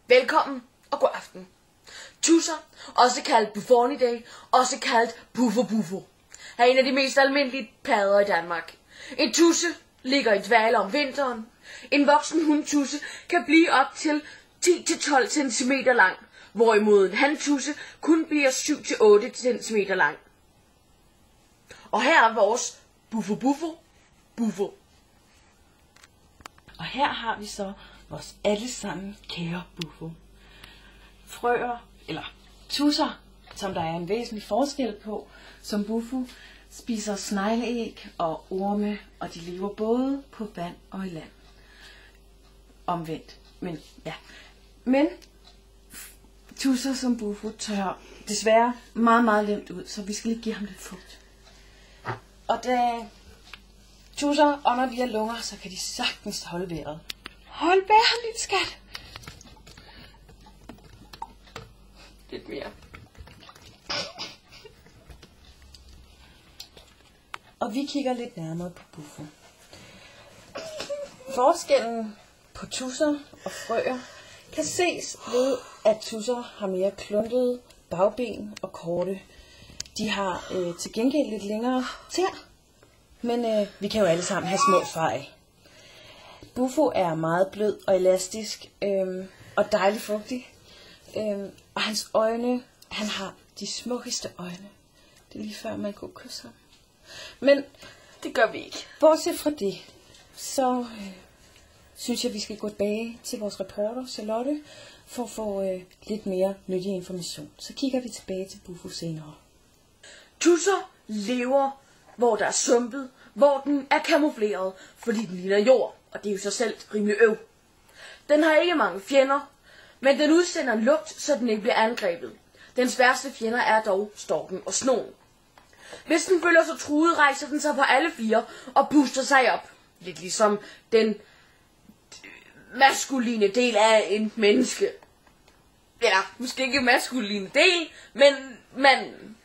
Velkommen og god aften. Tusser, også kaldt Bufonidae, også kaldt Bufo, er en af de mest almindelige padder i Danmark. En tusse ligger i dvale om vinteren. En voksen hundtusse kan blive op til 10-12 cm lang, hvorimod en hantusse kun bliver 7-8 cm lang. Og her er vores Bufo. Og her har vi så vores allesammen kære Bufo. Frøer, eller tusser, som der er en væsentlig forskel på, som Bufo, spiser snegleæg og orme, og de lever både på vand og i land. Omvendt. Men tusser som Bufo tør desværre meget nemt ud, så vi skal lige give ham lidt fugt. Og da tusser ånder via lunger, så kan de sagtens holde vejret. Hold vejret, lille skat. Lidt mere. Og vi kigger lidt nærmere på Bufo. Forskellen på tusser og frøer kan ses ved, at tusser har mere kluntede bagben og korte. De har til gengæld lidt længere tæer, men vi kan jo alle sammen have små fejl. Bufo er meget blød og elastisk og dejligt fugtig. Og hans øjne, han har de smukkeste øjne. Det er lige før man kunne kysse ham. Men det gør vi ikke. Bortset fra det, så synes jeg, vi skal gå tilbage til vores reporter, Charlotte, for at få lidt mere nyttig information. Så kigger vi tilbage til Bufo senere. Tusser lever, hvor der er sumpet, hvor den er kamufleret, fordi den ligner jord, og det er jo sig selv rimelig øv. Den har ikke mange fjender, men den udsender en lugt, så den ikke bliver angrebet. Dens værste fjender er dog storken og snogen. Hvis den føler sig truet, rejser den sig på alle fire og puster sig op. Lidt ligesom den maskuline del af en menneske. Ja, måske ikke maskuline del, men manden.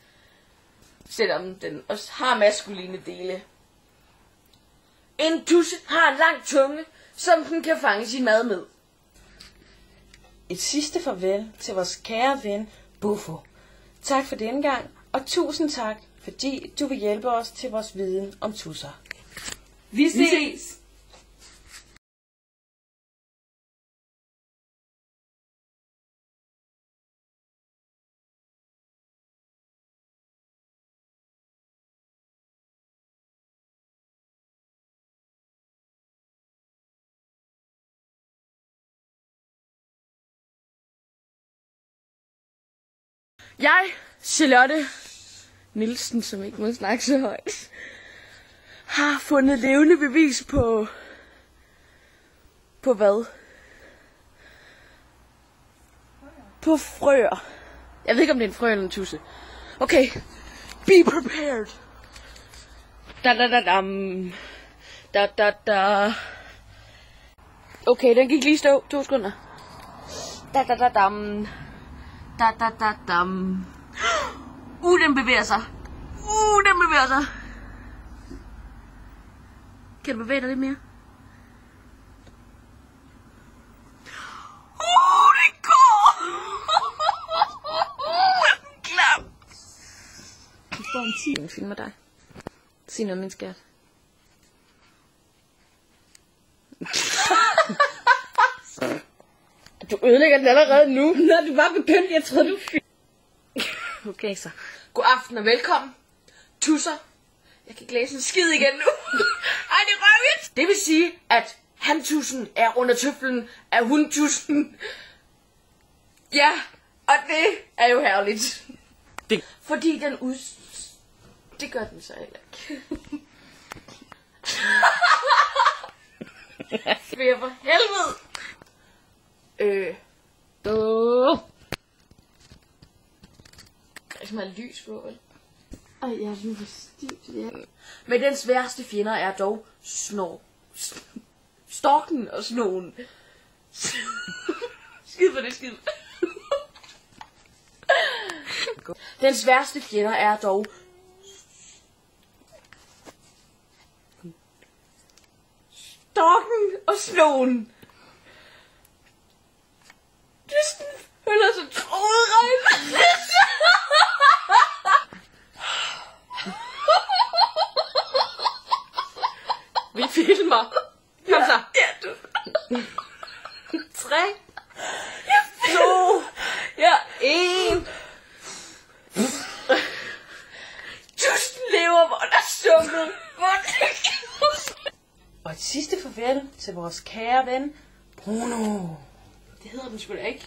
Selvom den også har maskuline dele. En tusse har en lang tunge, som den kan fange sin mad med. Et sidste farvel til vores kære ven Bufo. Tak for denne gang, og tusind tak, fordi du vil hjælpe os til vores viden om tusser. Vi ses! Jeg, Charlotte Nielsen, som ikke må snakke så højt, har fundet levende bevis på hvad? På frøer. Jeg ved ikke, om det er en frø eller en tusse. Okay, be prepared. Da. Okay, den gik lige stå. 2 sekunder. Da-da-da-dam. Da-da-da-dam. Den bevæger sig. Den bevæger sig. Kan du bevæge dig lidt mere? Det går! Klam! Du får en 10. Den filmer dig. Sig noget, min skat. Du ødelægger den allerede nu. Nå, du var begyndt. Jeg troede, du Okay, så. God aften og velkommen. Tusser. Jeg kan ikke læse en skid igen nu. Ej, det er røvigt. Det vil sige, at hantussen er under tøflen af hundtussen. Ja, og det er jo herligt. Fordi den det gør den så heller ikke. Svær for helvede. Det smager lys på, vel? Ej, jeg er lige for stivt, ja. Men dens værste fjender er dog storken og snogen. Skid for det, skid. Dens værste fjender er dog storken og snogen. Dysten føler sig troet regn. Vi filmer. Kom så. Ja, du. 3, 2, Ja. 1. Dysten lever, hvor der er sunket. Og et sidste farvel til vores kære ven, Bruno. Det hedder den sgu da ikke.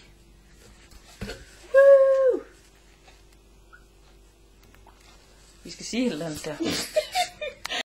Vi skal sige et eller andet der.